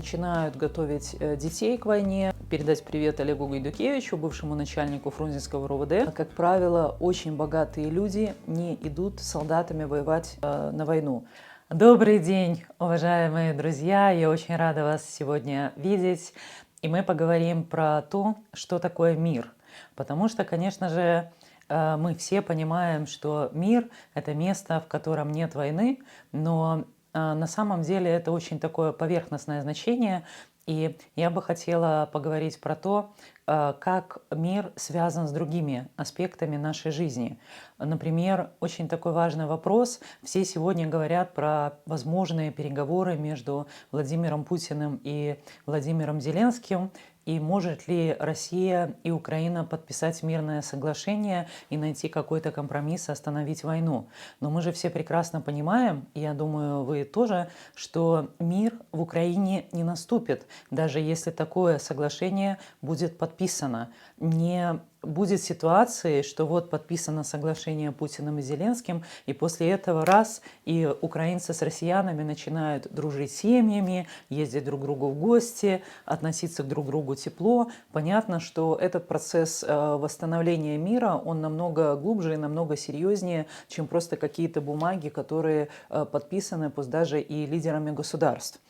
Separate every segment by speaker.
Speaker 1: Начинают готовить детей к войне. Передать привет Олегу Гайдукевичу, бывшему начальнику Фрунзенского РОВД. Как правило, очень богатые люди не идут с солдатами воевать на войну. Добрый день, уважаемые друзья! Я очень рада вас сегодня видеть. И мы поговорим про то, что такое мир. Потому что, конечно же, мы все понимаем, что мир – это место, в котором нет войны, но на самом деле это очень такое поверхностное значение, и я бы хотела поговорить про то, как мир связан с другими аспектами нашей жизни. Например, очень такой важный вопрос. Все сегодня говорят про возможные переговоры между Владимиром Путиным и Владимиром Зеленским. И может ли Россия и Украина подписать мирное соглашение и найти какой-то компромисс, остановить войну? Но мы же все прекрасно понимаем, и я думаю, вы тоже, что мир в Украине не наступит, даже если такое соглашение будет подписано. Не будет ситуации, что вот подписано соглашение Путиным и Зеленским, и после этого раз и украинцы с россиянами начинают дружить семьями, ездить друг к другу в гости, относиться друг к другу тепло. Понятно, что этот процесс восстановления мира, он намного глубже и намного серьезнее, чем просто какие-то бумаги, которые подписаны, пусть даже и лидерами государств.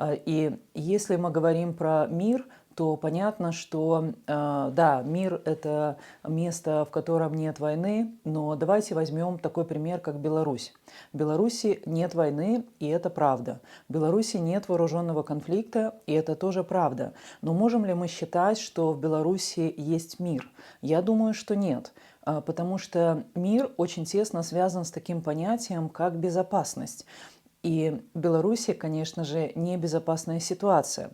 Speaker 1: И если мы говорим про мир, то понятно, что да, мир – это место, в котором нет войны, но давайте возьмем такой пример, как Беларусь. В Беларуси нет войны, и это правда. В Беларуси нет вооруженного конфликта, и это тоже правда. Но можем ли мы считать, что в Беларуси есть мир? Я думаю, что нет. Потому что мир очень тесно связан с таким понятием, как безопасность. И в Беларуси, конечно же, не безопасная ситуация.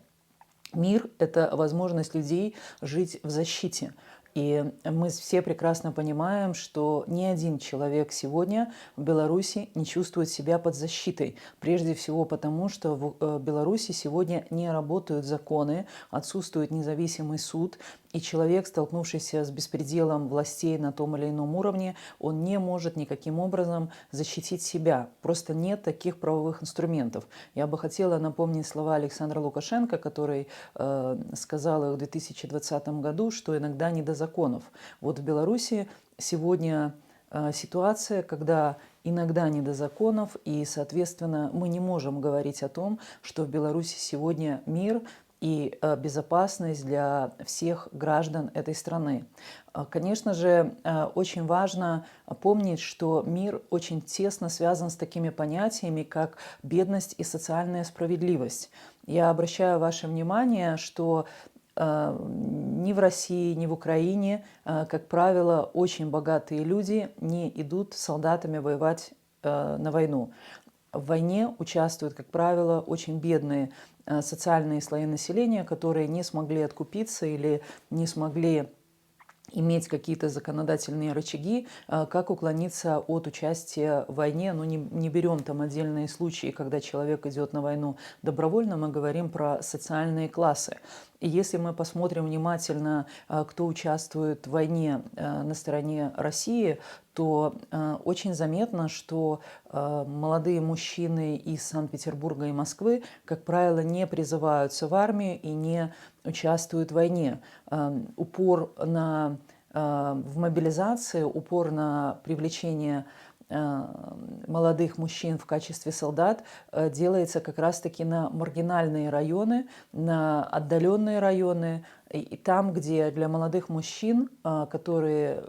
Speaker 1: Мир – это возможность людей жить в защите. И мы все прекрасно понимаем, что ни один человек сегодня в Беларуси не чувствует себя под защитой. Прежде всего потому, что в Беларуси сегодня не работают законы, отсутствует независимый суд, и человек, столкнувшийся с беспределом властей на том или ином уровне, он не может никаким образом защитить себя. Просто нет таких правовых инструментов. Я бы хотела напомнить слова Александра Лукашенко, который сказал их в 2020 году, что иногда не до законов. Вот в Беларуси сегодня ситуация, когда иногда не до законов, и, соответственно, мы не можем говорить о том, что в Беларуси сегодня мир и безопасность для всех граждан этой страны. Конечно же, очень важно помнить, что мир очень тесно связан с такими понятиями, как бедность и социальная справедливость. Я обращаю ваше внимание, что ни в России, ни в Украине, как правило, очень богатые люди не идут с солдатами воевать на войну. В войне участвуют, как правило, очень бедные социальные слои населения, которые не смогли откупиться или не смогли иметь какие-то законодательные рычаги, как уклониться от участия в войне. Но не берем там отдельные случаи, когда человек идет на войну добровольно, мы говорим про социальные классы. И если мы посмотрим внимательно, кто участвует в войне на стороне России, то очень заметно, что молодые мужчины из Санкт-Петербурга и Москвы, как правило, не призываются в армию и не участвуют в войне. Упор в мобилизации, упор на привлечение молодых мужчин в качестве солдат делается как раз-таки на маргинальные районы, на отдаленные районы, и там, где для молодых мужчин, которые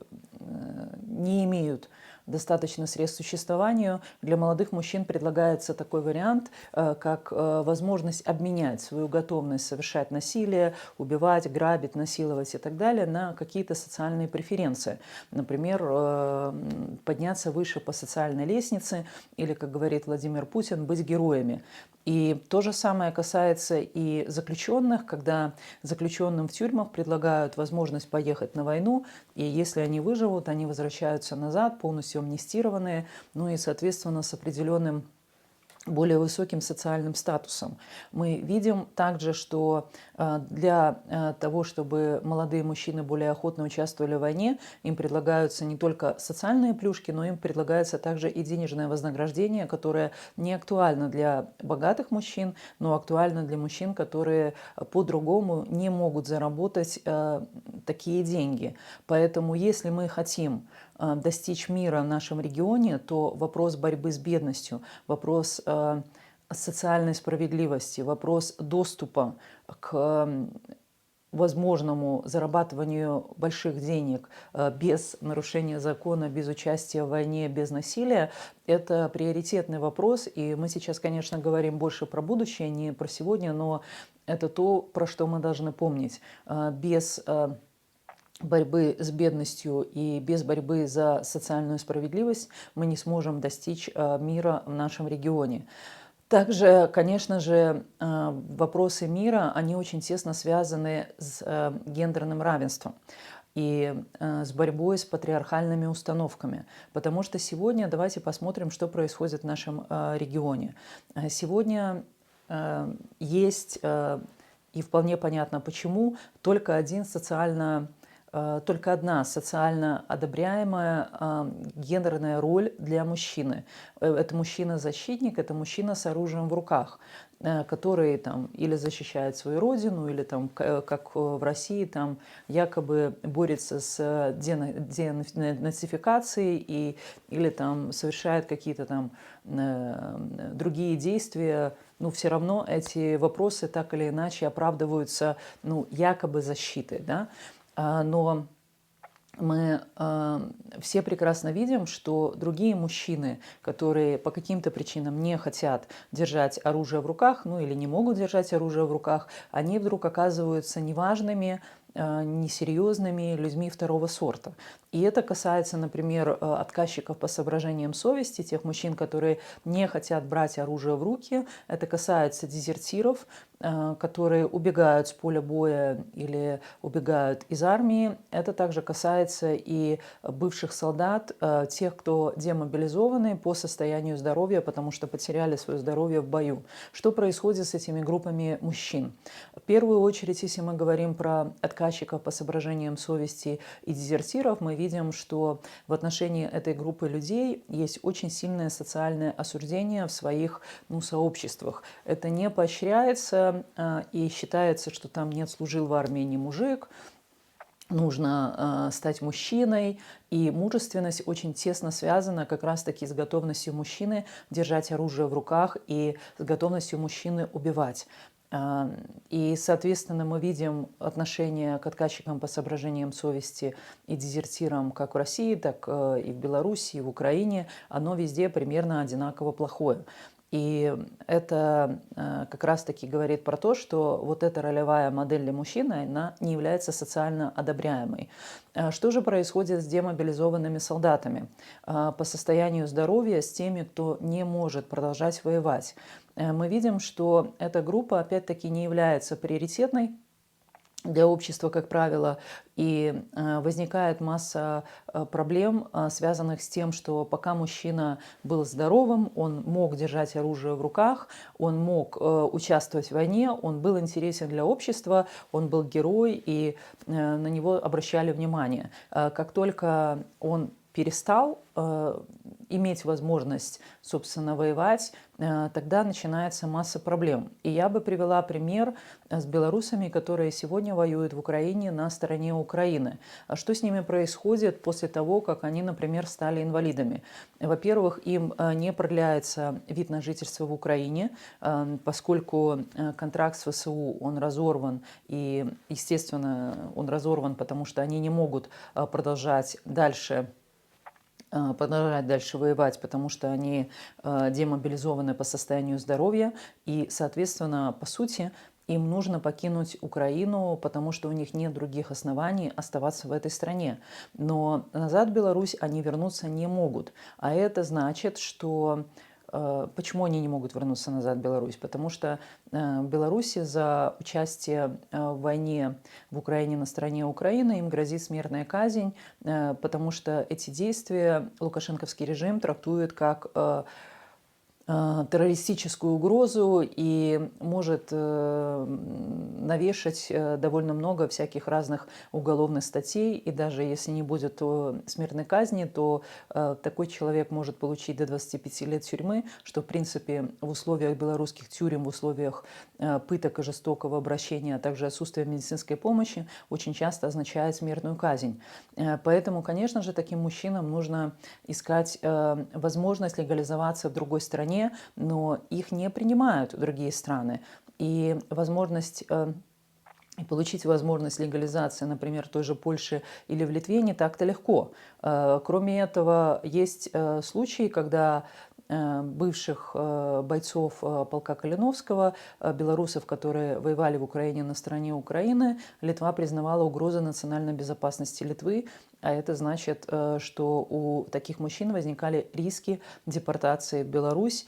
Speaker 1: не имеют достаточно средств к существованию, для молодых мужчин предлагается такой вариант, как возможность обменять свою готовность совершать насилие, убивать, грабить, насиловать и так далее на какие-то социальные преференции. Например, подняться выше по социальной лестнице или, как говорит Владимир Путин, быть героями. И то же самое касается и заключенных, когда заключенным в тюрьмах предлагают возможность поехать на войну, и если они выживут, они возвращаются назад, полностью амнистированные, ну и, соответственно, с определенным более высоким социальным статусом. Мы видим также, что для того, чтобы молодые мужчины более охотно участвовали в войне, им предлагаются не только социальные плюшки, но им предлагается также и денежное вознаграждение, которое не актуально для богатых мужчин, но актуально для мужчин, которые по-другому не могут заработать такие деньги. Поэтому если мы хотим достичь мира в нашем регионе, то вопрос борьбы с бедностью, вопрос социальной справедливости, вопрос доступа к возможному зарабатыванию больших денег без нарушения закона, без участия в войне, без насилия, это приоритетный вопрос. И мы сейчас, конечно, говорим больше про будущее, не про сегодня, но это то, про что мы должны помнить. Без борьбы с бедностью и без борьбы за социальную справедливость мы не сможем достичь мира в нашем регионе. Также, конечно же, вопросы мира, они очень тесно связаны с гендерным равенством и с борьбой с патриархальными установками. Потому что сегодня, давайте посмотрим, что происходит в нашем регионе. Сегодня есть, и вполне понятно почему, только одна социально одобряемая гендерная роль для мужчины. Это мужчина-защитник, это мужчина с оружием в руках, который там или защищает свою родину, или там, как в России, там якобы борется с денацификацией или там совершает какие-то там другие действия. Ну, все равно эти вопросы так или иначе оправдываются, ну, якобы защитой, да. Но мы все прекрасно видим, что другие мужчины, которые по каким-то причинам не хотят держать оружие в руках, ну или не могут держать оружие в руках, они вдруг оказываются неважными, несерьезными людьми второго сорта. И это касается, например, отказчиков по соображениям совести, тех мужчин, которые не хотят брать оружие в руки. Это касается дезертиров, которые убегают с поля боя или убегают из армии. Это также касается и бывших солдат, тех, кто демобилизованы по состоянию здоровья, потому что потеряли свое здоровье в бою. Что происходит с этими группами мужчин? В первую очередь, если мы говорим про отказчиков по соображениям совести и дезертиров, мы видим, что в отношении этой группы людей есть очень сильное социальное осуждение в своих сообществах. Это не поощряется, и считается, что там нет, служил в армии не мужик, нужно стать мужчиной, и мужественность очень тесно связана как раз-таки с готовностью мужчины держать оружие в руках и с готовностью мужчины убивать. И, соответственно, мы видим отношение к отказчикам по соображениям совести и дезертирам как в России, так и в Беларуси, и в Украине. Оно везде примерно одинаково плохое. И это как раз-таки говорит про то, что вот эта ролевая модель для мужчины, она не является социально одобряемой. Что же происходит с демобилизованными солдатами по состоянию здоровья, с теми, кто не может продолжать воевать? Мы видим, что эта группа, опять-таки, не является приоритетной для общества, как правило, и возникает масса проблем, связанных с тем, что пока мужчина был здоровым, он мог держать оружие в руках, он мог участвовать в войне, он был интересен для общества, он был герой, и на него обращали внимание. Как только он перестал иметь возможность, собственно, воевать, тогда начинается масса проблем. И я бы привела пример с белорусами, которые сегодня воюют в Украине на стороне Украины. А что с ними происходит после того, как они, например, стали инвалидами? Во-первых, им не продляется вид на жительство в Украине, поскольку контракт с ВСУ, он разорван, и, естественно, он разорван, потому что они не могут продолжать дальше воевать, потому что они демобилизованы по состоянию здоровья, и, соответственно, по сути, им нужно покинуть Украину, потому что у них нет других оснований оставаться в этой стране. Но назад в Беларусь они вернуться не могут. А это значит, что... Почему они не могут вернуться назад в Беларусь? Потому что в Беларуси за участие в войне в Украине на стороне Украины им грозит смертная казнь, потому что эти действия лукашенковский режим трактует как террористическую угрозу и может навешать довольно много всяких разных уголовных статей. И даже если не будет смертной казни, то такой человек может получить до 25 лет тюрьмы, что, в принципе, в условиях белорусских тюрем, в условиях пыток и жестокого обращения, а также отсутствия медицинской помощи, очень часто означает смертную казнь. Поэтому, конечно же, таким мужчинам нужно искать возможность легализоваться в другой стране, но их не принимают другие страны. И получить возможность легализации, например, в той же Польше или в Литве не так-то легко. Кроме этого, есть случаи, когда бывших бойцов полка Калиновского, белорусов, которые воевали в Украине на стороне Украины, Литва признавала угрозой национальной безопасности Литвы, а это значит, что у таких мужчин возникали риски депортации в Беларусь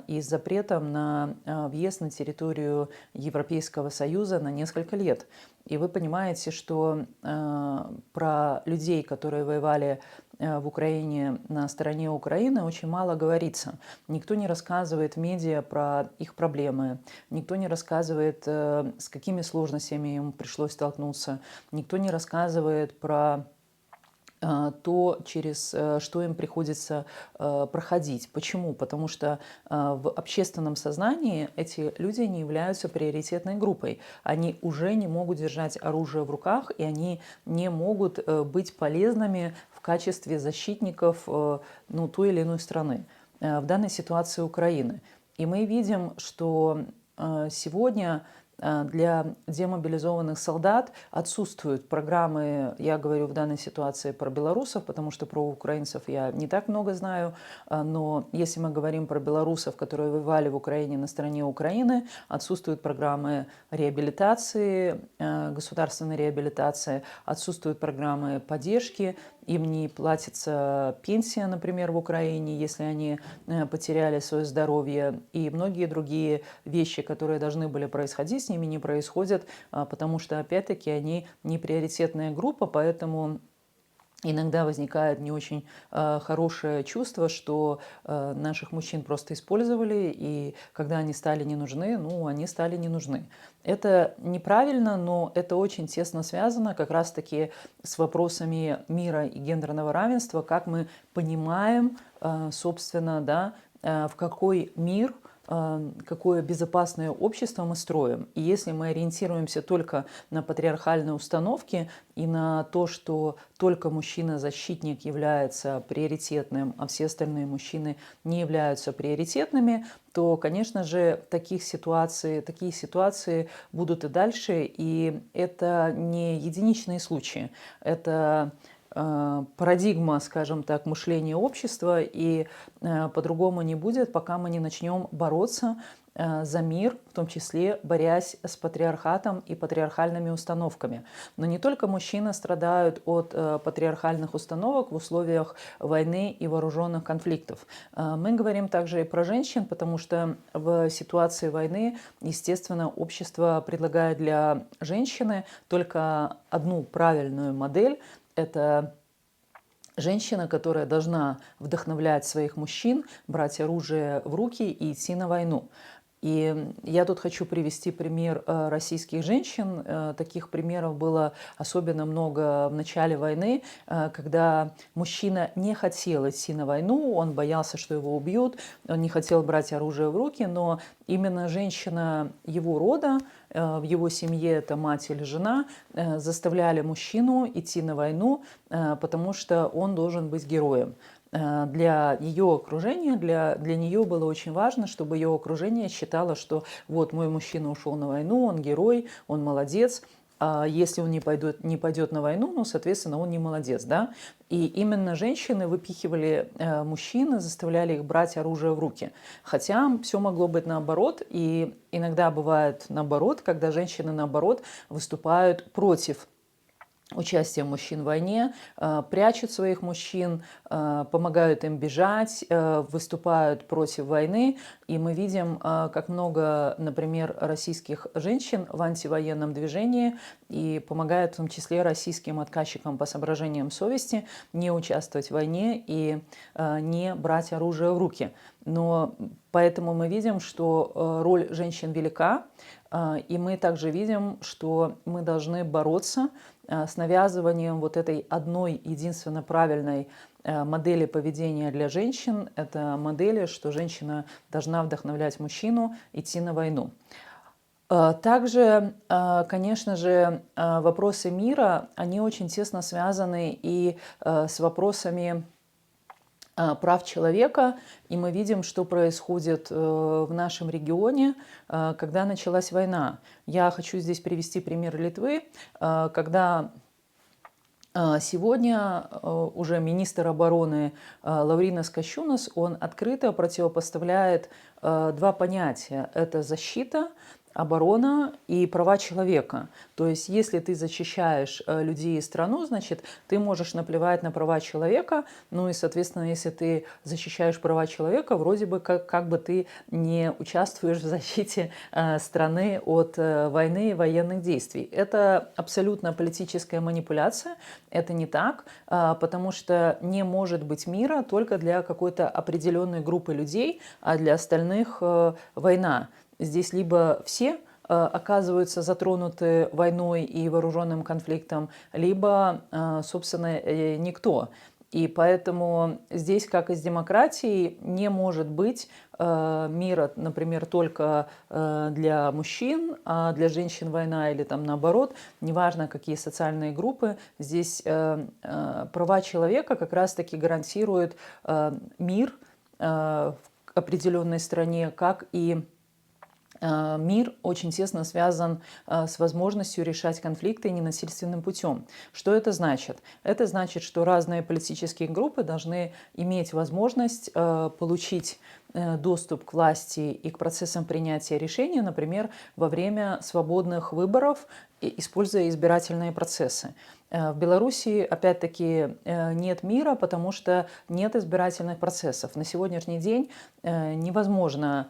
Speaker 1: и с запретом на въезд на территорию Европейского Союза на несколько лет. И вы понимаете, что про людей, которые воевали в Украине на стороне Украины, очень мало говорится. Никто не рассказывает в медиа про их проблемы, никто не рассказывает, с какими сложностями им пришлось столкнуться, никто не рассказывает про то, через что им приходится проходить. Почему? Потому что в общественном сознании эти люди не являются приоритетной группой. Они уже не могут держать оружие в руках, и они не могут быть полезными в качестве защитников той или иной страны. В данной ситуации Украины. И мы видим, что сегодня для демобилизованных солдат отсутствуют программы, я говорю в данной ситуации про белорусов, потому что про украинцев я не так много знаю, но если мы говорим про белорусов, которые воевали в Украине на стороне Украины, отсутствуют программы реабилитации, государственной реабилитации, отсутствуют программы поддержки, им не платится пенсия, например, в Украине, если они потеряли свое здоровье, и многие другие вещи, которые должны были происходить, с ними не происходят, потому что, опять-таки, они не приоритетная группа, поэтому иногда возникает не очень хорошее чувство, что наших мужчин просто использовали, и когда они стали не нужны, они стали не нужны. Это неправильно, но это очень тесно связано как раз-таки с вопросами мира и гендерного равенства, как мы понимаем, собственно, да, в какой мир, какое безопасное общество мы строим. И если мы ориентируемся только на патриархальные установки и на то, что только мужчина-защитник является приоритетным, а все остальные мужчины не являются приоритетными, то, конечно же, такие ситуации будут и дальше. И это не единичные случаи. Это парадигма, скажем так, мышления общества, и по-другому не будет, пока мы не начнем бороться за мир, в том числе борясь с патриархатом и патриархальными установками. Но не только мужчины страдают от патриархальных установок в условиях войны и вооруженных конфликтов. Мы говорим также и про женщин, потому что в ситуации войны, естественно, общество предлагает для женщины только одну правильную модель. Это женщина, которая должна вдохновлять своих мужчин, брать оружие в руки и идти на войну. И я тут хочу привести пример российских женщин. Таких примеров было особенно много в начале войны, когда мужчина не хотел идти на войну, он боялся, что его убьют, он не хотел брать оружие в руки, но именно женщина его рода, в его семье это мать или жена, заставляли мужчину идти на войну, потому что он должен быть героем. Для ее окружения, для нее было очень важно, чтобы ее окружение считало, что вот мой мужчина ушел на войну, он герой, он молодец. А если он не пойдет на войну, соответственно, он не молодец, да? И именно женщины выпихивали мужчин, заставляли их брать оружие в руки. Хотя все могло быть наоборот, и иногда бывает наоборот, когда женщины, наоборот, выступают против участие мужчин в войне, прячут своих мужчин, помогают им бежать, выступают против войны. И мы видим, как много, например, российских женщин в антивоенном движении и помогают в том числе российским отказчикам по соображениям совести не участвовать в войне и не брать оружие в руки. Но поэтому мы видим, что роль женщин велика, и мы также видим, что мы должны бороться с навязыванием вот этой одной единственно правильной модели поведения для женщин. Это модели, что женщина должна вдохновлять мужчину идти на войну. Также, конечно же, вопросы мира, они очень тесно связаны и с вопросами прав человека, и мы видим, что происходит в нашем регионе, когда началась война. Я хочу здесь привести пример Литвы, когда сегодня уже министр обороны Лавринас Кащунас, он открыто противопоставляет два понятия. Это защита, оборона и права человека. То есть, если ты защищаешь людей и страну, значит, ты можешь наплевать на права человека. Ну и, соответственно, если ты защищаешь права человека, вроде бы как бы ты не участвуешь в защите страны от войны и военных действий. Это абсолютно политическая манипуляция. Это не так, потому что не может быть мира только для какой-то определенной группы людей, а для остальных война. Здесь либо все оказываются затронуты войной и вооруженным конфликтом, либо, собственно, никто. И поэтому здесь, как и с демократией, не может быть мира, например, только для мужчин, а для женщин война или там наоборот, неважно, какие социальные группы. Здесь права человека как раз-таки гарантируют мир в определенной стране, как и мир очень тесно связан с возможностью решать конфликты ненасильственным путем. Что это значит? Это значит, что разные политические группы должны иметь возможность получить доступ к власти и к процессам принятия решений, например, во время свободных выборов, используя избирательные процессы. В Беларуси, опять-таки, нет мира, потому что нет избирательных процессов. На сегодняшний день невозможно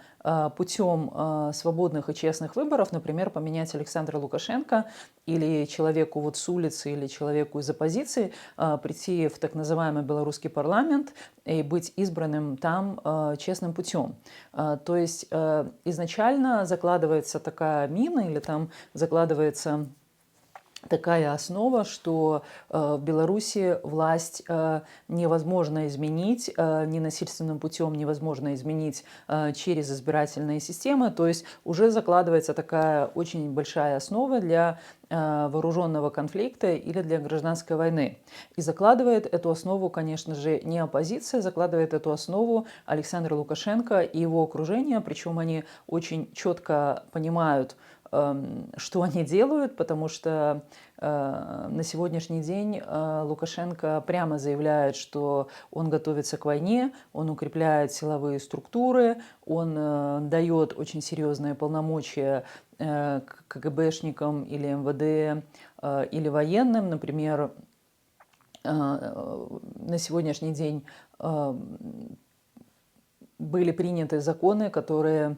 Speaker 1: путем свободных и честных выборов, например, поменять Александра Лукашенко или человеку вот с улицы, или человеку из оппозиции прийти в так называемый белорусский парламент и быть избранным там честным путем. То есть изначально закладывается такая мина или там закладывается такая основа, что в Беларуси власть невозможно изменить ненасильственным путем, невозможно изменить через избирательные системы. То есть уже закладывается такая очень большая основа для вооруженного конфликта или для гражданской войны. И закладывает эту основу, конечно же, не оппозиция, закладывает эту основу Александр Лукашенко и его окружение, причем они очень четко понимают, что они делают, потому что на сегодняшний день Лукашенко прямо заявляет, что он готовится к войне, он укрепляет силовые структуры, он дает очень серьезные полномочия КГБшникам или МВД или военным. Например, на сегодняшний день были приняты законы, которые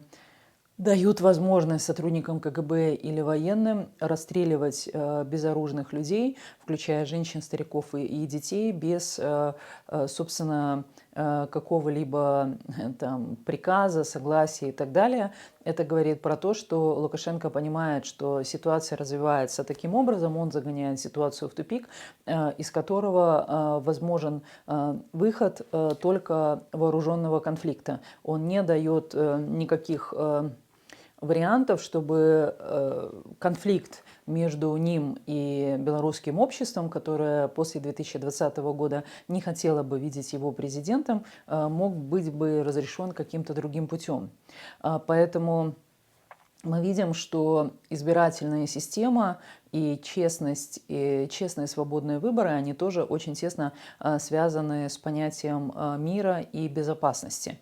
Speaker 1: дают возможность сотрудникам КГБ или военным расстреливать безоружных людей, включая женщин, стариков и детей, без, собственно, какого-либо там приказа, согласия и так далее. Это говорит про то, что Лукашенко понимает, что ситуация развивается таким образом, он загоняет ситуацию в тупик, из которого возможен выход только вооруженного конфликта. Он не дает никаких вариантов, чтобы конфликт между ним и белорусским обществом, которое после 2020 года не хотело бы видеть его президентом, мог быть бы разрешен каким-то другим путем. Поэтому мы видим, что избирательная система и честность, и честные свободные выборы, они тоже очень тесно связаны с понятием мира и безопасности.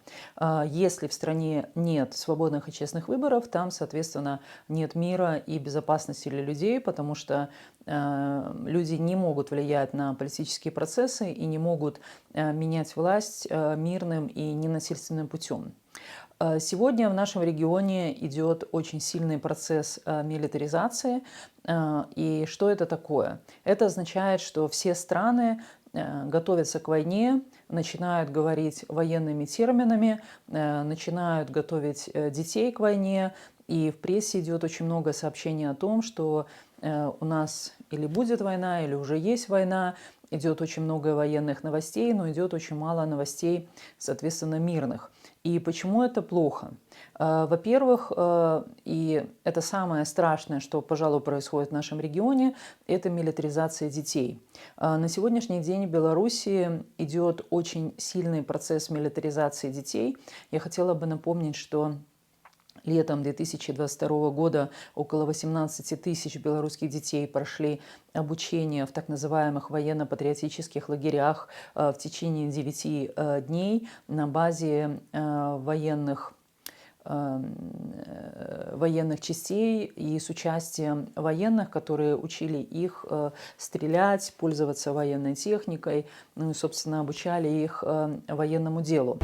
Speaker 1: Если в стране нет свободных и честных выборов, там, соответственно, нет мира и безопасности для людей, потому что люди не могут влиять на политические процессы и не могут менять власть мирным и ненасильственным путем. Сегодня в нашем регионе идет очень сильный процесс милитаризации. И что это такое? Это означает, что все страны готовятся к войне, начинают говорить военными терминами, начинают готовить детей к войне. И в прессе идет очень много сообщений о том, что у нас или будет война, или уже есть война. Идет очень много военных новостей, но идет очень мало новостей, соответственно, мирных. И почему это плохо? Во-первых, и это самое страшное, что, пожалуй, происходит в нашем регионе, это милитаризация детей. На сегодняшний день в Беларуси идет очень сильный процесс милитаризации детей. Я хотела бы напомнить, что летом 2022 года около 18 тысяч белорусских детей прошли обучение в так называемых военно-патриотических лагерях в течение 9 дней на базе военных частей и с участием военных, которые учили их стрелять, пользоваться военной техникой, ну и, собственно, обучали их военному делу.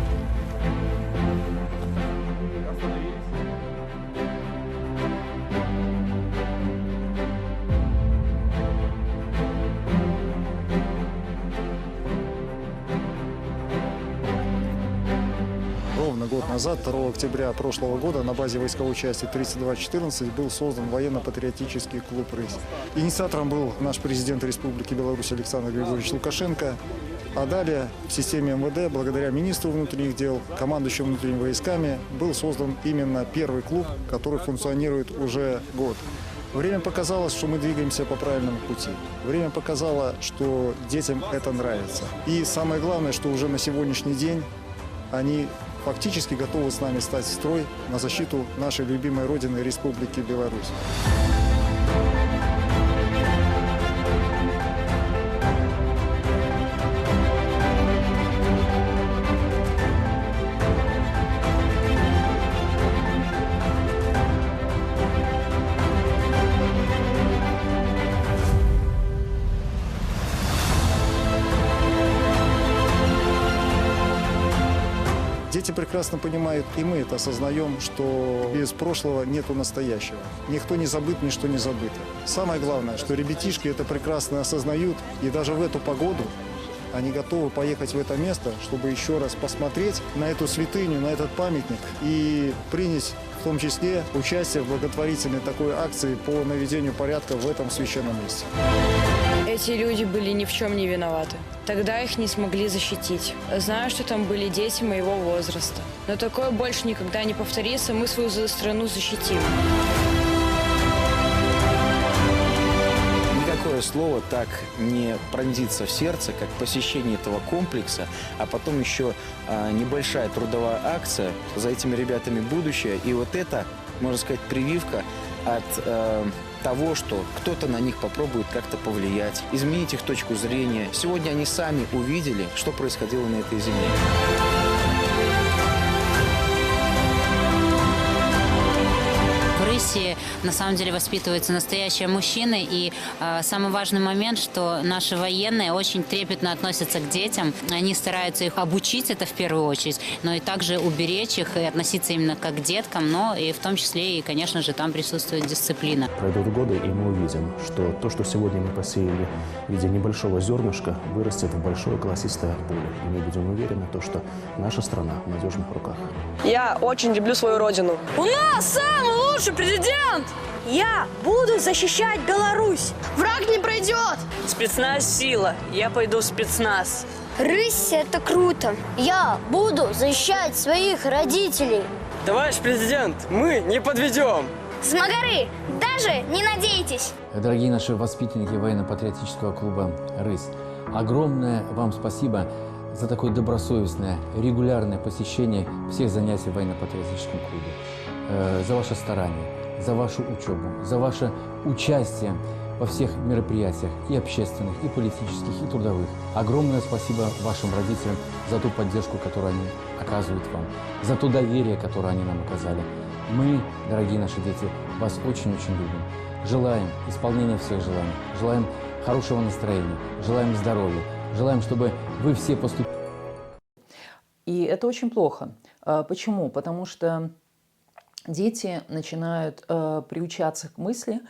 Speaker 2: Год назад, 2 октября прошлого года, на базе войсковой части 3214 был создан военно-патриотический клуб «Рысь». Инициатором был наш президент Республики Беларусь Александр Григорьевич Лукашенко. А далее в системе МВД, благодаря министру внутренних дел, командующему внутренними войсками, был создан именно первый клуб, который функционирует уже год. Время показало, что мы двигаемся по правильному пути. Время показало, что детям это нравится. И самое главное, что уже на сегодняшний день они фактически готовы с нами стать в строй на защиту нашей любимой родины Республики Беларусь. Дети прекрасно понимают, и мы это осознаем, что без прошлого нету настоящего. Никто не забыт, ничто не забыто. Самое главное, что ребятишки это прекрасно осознают, и даже в эту погоду они готовы поехать в это место, чтобы еще раз посмотреть на эту святыню, на этот памятник и принять в том числе участие в благотворительной такой акции по наведению порядка в этом священном месте.
Speaker 3: Эти люди были ни в чем не виноваты. Тогда их не смогли защитить. Знаю, что там были дети моего возраста. Но такое больше никогда не повторится, мы свою страну защитим.
Speaker 4: Никакое слово так не пронзится в сердце, как посещение этого комплекса, а потом еще небольшая трудовая акция. За этими ребятами будущее. И вот это, можно сказать, прививка от того, что кто-то на них попробует как-то повлиять, изменить их точку зрения. Сегодня они сами увидели, что происходило на этой земле.
Speaker 5: В Рыси на самом деле воспитываются настоящие мужчины, и самый важный момент, что наши военные очень трепетно относятся к детям, они стараются их обучить, это в первую очередь, но и также уберечь их и относиться именно как к деткам, но и в том числе и, конечно же, там присутствует дисциплина.
Speaker 6: Пройдут годы, и мы увидим, что то, что сегодня мы посеяли в виде небольшого зернышка, вырастет в большое колосистое поле, и мы будем уверены, что наша страна в надежных руках.
Speaker 7: Я очень люблю свою родину.
Speaker 3: У нас самый лучший президент!
Speaker 8: Я буду защищать Беларусь!
Speaker 7: Враг не пройдет!
Speaker 3: Спецназ – сила. Я пойду в спецназ.
Speaker 8: Рысь – это круто!
Speaker 9: Я буду защищать своих родителей!
Speaker 10: Товарищ президент, мы не подведем!
Speaker 9: С Магары даже не надейтесь!
Speaker 11: Дорогие наши воспитанники военно-патриотического клуба «Рысь», огромное вам спасибо за такое добросовестное, регулярное посещение всех занятий в военно-патриотическом клубе, за ваше старание, за вашу учебу, за ваше участие во всех мероприятиях и общественных, и политических, и трудовых. Огромное спасибо вашим родителям за ту поддержку, которую они оказывают вам, за то доверие, которое они нам оказали. Мы, дорогие наши дети, вас очень-очень любим. Желаем исполнения всех желаний, желаем хорошего настроения, желаем здоровья, желаем, чтобы вы все поступили.
Speaker 1: И это очень плохо. Почему? Потому что дети начинают приучаться к мысли,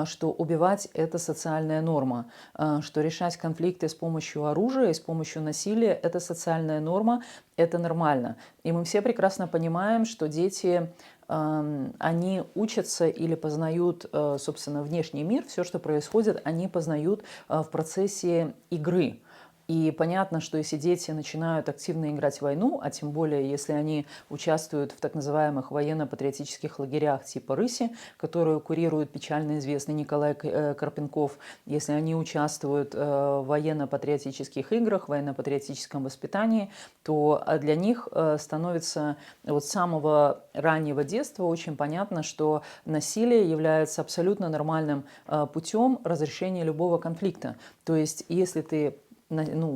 Speaker 1: что убивать – это социальная норма, что решать конфликты с помощью оружия и с помощью насилия – это социальная норма, это нормально. И мы все прекрасно понимаем, что дети, они учатся или познают, собственно, внешний мир, все, что происходит, они познают в процессе игры. И понятно, что если дети начинают активно играть в войну, а тем более, если они участвуют в так называемых военно-патриотических лагерях типа «Рыси», которые курирует печально известный Николай Карпенков, если они участвуют в военно-патриотических играх, военно-патриотическом воспитании, то для них становится вот с самого раннего детства очень понятно, что насилие является абсолютно нормальным путем разрешения любого конфликта. То есть, если ты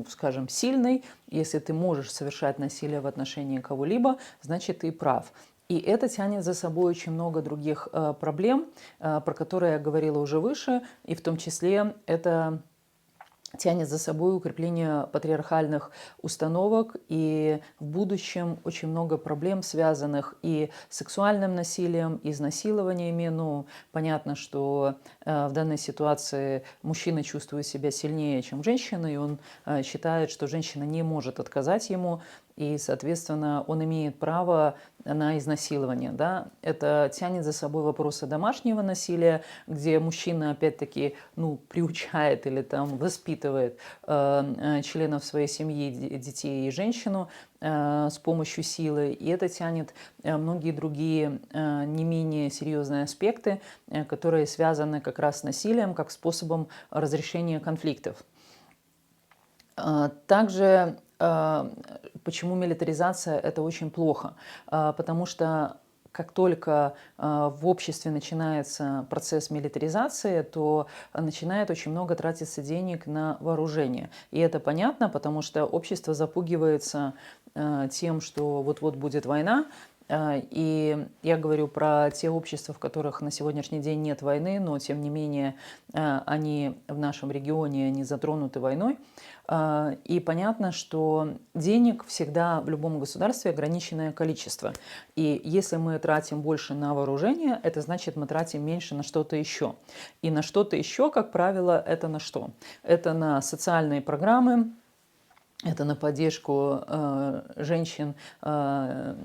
Speaker 1: скажем, сильный, если ты можешь совершать насилие в отношении кого-либо, значит, ты прав. И это тянет за собой очень много других проблем, про которые я говорила уже выше, и в том числе это тянет за собой укрепление патриархальных установок, и в будущем очень много проблем, связанных и с сексуальным насилием, и изнасилованиями. Ну, понятно, что в данной ситуации мужчина чувствует себя сильнее, чем женщина, и он считает, что женщина не может отказать ему, и, соответственно, он имеет право на изнасилование. Да? Это тянет за собой вопросы домашнего насилия, где мужчина, опять-таки, приучает или там воспитывает членов своей семьи, детей и женщину с помощью силы. И это тянет многие другие не менее серьезные аспекты, которые связаны как раз с насилием, как способом разрешения конфликтов. Также почему милитаризация – это очень плохо? Потому что как только в обществе начинается процесс милитаризации, то начинает очень много тратиться денег на вооружение. И это понятно, потому что общество запугивается тем, что вот-вот будет война. И я говорю про те общества, в которых на сегодняшний день нет войны, но тем не менее они в нашем регионе не затронуты войной. И понятно, что денег всегда в любом государстве ограниченное количество. И если мы тратим больше на вооружение, это значит, мы тратим меньше на что-то еще. И на что-то еще, как правило, это на что? Это на социальные программы, это на поддержку женщин,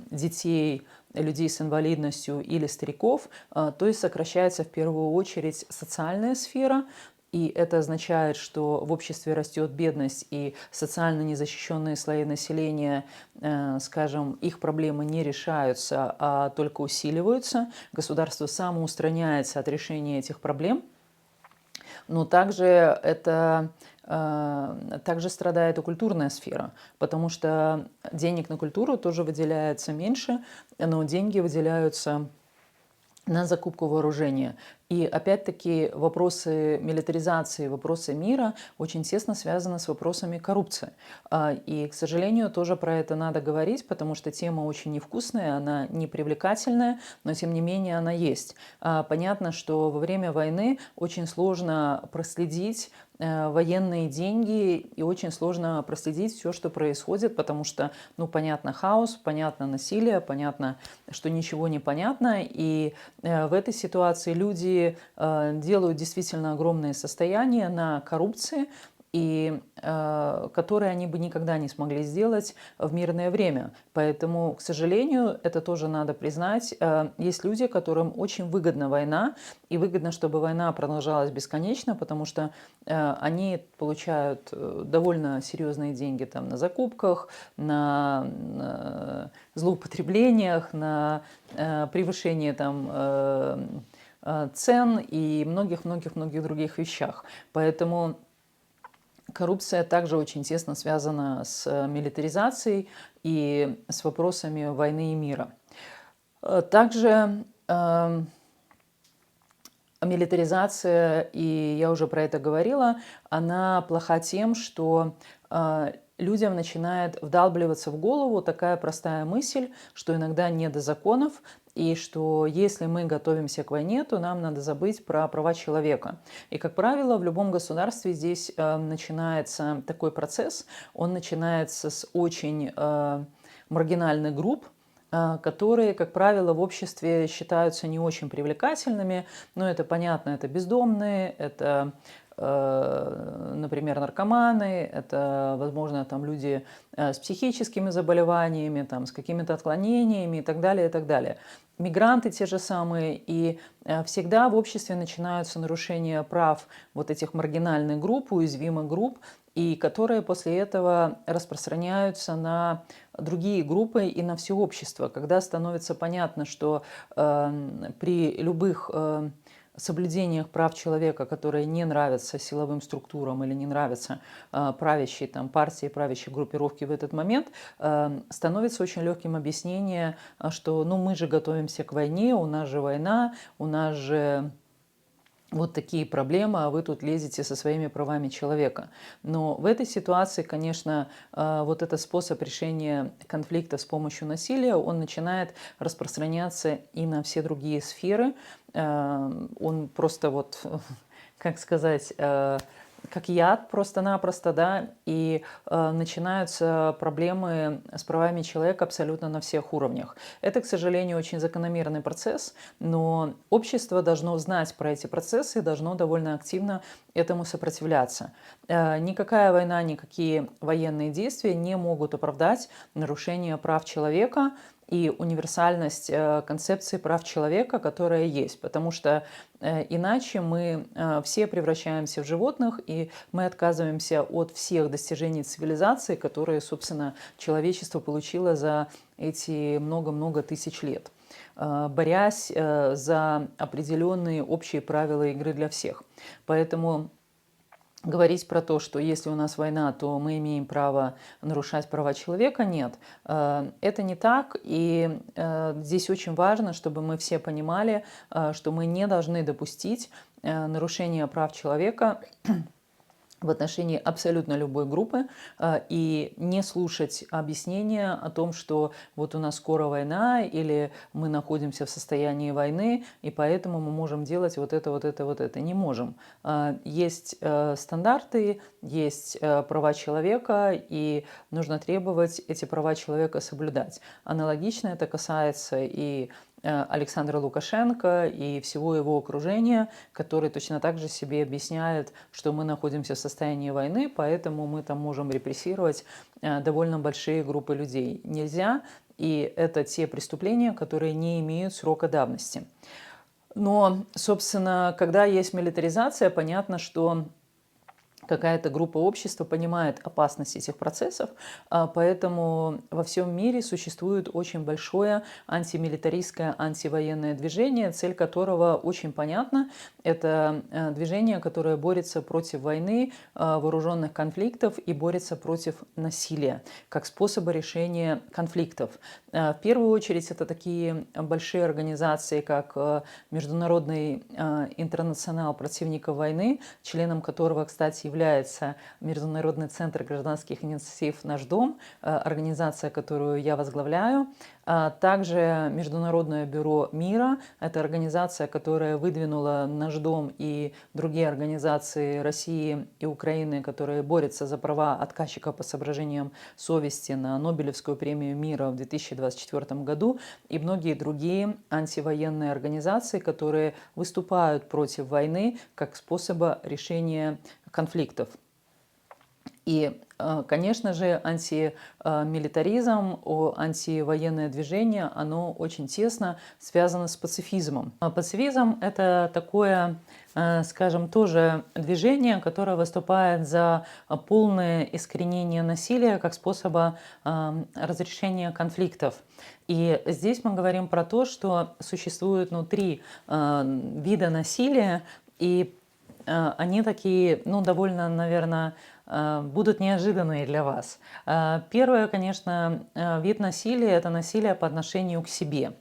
Speaker 1: детей, людей с инвалидностью или стариков. То есть сокращается в первую очередь социальная сфера. И это означает, что в обществе растет бедность, и социально незащищенные слои населения, скажем, их проблемы не решаются, а только усиливаются. Государство самоустраняется от решения этих проблем. Но также также страдает и культурная сфера, потому что денег на культуру тоже выделяется меньше, но деньги выделяются на закупку вооружения. И опять-таки вопросы милитаризации, вопросы мира очень тесно связаны с вопросами коррупции. И, к сожалению, тоже про это надо говорить, потому что тема очень невкусная, она непривлекательная, но тем не менее она есть. Понятно, что во время войны очень сложно проследить военные деньги, и очень сложно проследить все, что происходит, потому что, понятно хаос, понятно насилие, понятно, что ничего не понятно, и в этой ситуации люди делают действительно огромные состояния на коррупции, и которые они бы никогда не смогли сделать в мирное время. Поэтому, к сожалению, это тоже надо признать, есть люди, которым очень выгодна война, и выгодно, чтобы война продолжалась бесконечно, потому что они получают довольно серьезные деньги там, на закупках, на злоупотреблениях, на превышение там, цен и многих-многих-многих других вещах. Поэтому коррупция также очень тесно связана с милитаризацией и с вопросами войны и мира. Также милитаризация, и я уже про это говорила, она плоха тем, что людям начинает вдалбливаться в голову такая простая мысль, что иногда не до законов, и что если мы готовимся к войне, то нам надо забыть про права человека. И, как правило, в любом государстве здесь начинается такой процесс, он начинается с очень маргинальных групп, которые, как правило, в обществе считаются не очень привлекательными. Но это понятно, это бездомные, это, например, наркоманы, это, возможно, там люди с психическими заболеваниями, там, с какими-то отклонениями и так далее, и так далее. Мигранты те же самые, и всегда в обществе начинаются нарушения прав вот этих маргинальных групп, уязвимых групп, и которые после этого распространяются на другие группы и на все общество. Когда становится понятно, что при любых соблюдениях прав человека, которые не нравятся силовым структурам или не нравятся правящей там, партии, правящей группировке в этот момент, становится очень легким объяснение, что ну, мы же готовимся к войне, у нас же война, у нас же вот такие проблемы, а вы тут лезете со своими правами человека. Но в этой ситуации, конечно, вот этот способ решения конфликта с помощью насилия, он начинает распространяться и на все другие сферы. Он просто вот, как сказать, как яд просто-напросто, да, и начинаются проблемы с правами человека абсолютно на всех уровнях. Это, к сожалению, очень закономерный процесс, но общество должно знать про эти процессы и должно довольно активно этому сопротивляться. Никакая война, никакие военные действия не могут оправдать нарушение прав человека и универсальность концепции прав человека, которая есть. Потому что иначе мы все превращаемся в животных, и мы отказываемся от всех достижений цивилизации, которые, собственно, человечество получило за эти много-много тысяч лет, борясь за определенные общие правила игры для всех. Поэтому говорить про то, что если у нас война, то мы имеем право нарушать права человека, нет. Это не так, и здесь очень важно, чтобы мы все понимали, что мы не должны допустить нарушения прав человека в отношении абсолютно любой группы и не слушать объяснения о том, что вот у нас скоро война или мы находимся в состоянии войны, и поэтому мы можем делать вот это, вот это, вот это. Не можем. Есть стандарты, есть права человека, и нужно требовать эти права человека соблюдать. Аналогично это касается и Александра Лукашенко и всего его окружения, который точно так же себе объясняет, что мы находимся в состоянии войны, поэтому мы там можем репрессировать довольно большие группы людей. Нельзя, и это те преступления, которые не имеют срока давности. Но, собственно, когда есть милитаризация, понятно, что какая-то группа общества понимает опасность этих процессов, поэтому во всем мире существует очень большое антимилитаристское, антивоенное движение, цель которого очень понятна. Это движение, которое борется против войны, вооруженных конфликтов и борется против насилия как способа решения конфликтов. В первую очередь это такие большие организации, как Международный интернационал противников войны, членом которого, кстати, является Международный центр гражданских инициатив «Наш дом», организация, которую я возглавляю. Также Международное бюро мира – это организация, которая выдвинула «Наш дом» и другие организации России и Украины, которые борются за права отказчиков по соображениям совести на Нобелевскую премию мира в 2024 году, и многие другие антивоенные организации, которые выступают против войны как способа решения конфликтов. И, конечно же, антимилитаризм, антивоенное движение, оно очень тесно связано с пацифизмом. Пацифизм – это такое, скажем, тоже движение, которое выступает за полное искоренение насилия как способа разрешения конфликтов. И здесь мы говорим про то, что существует три вида насилия, и они такие, довольно, наверное, будут неожиданные для вас. Первое, конечно, вид насилия – это насилие по отношению к себе.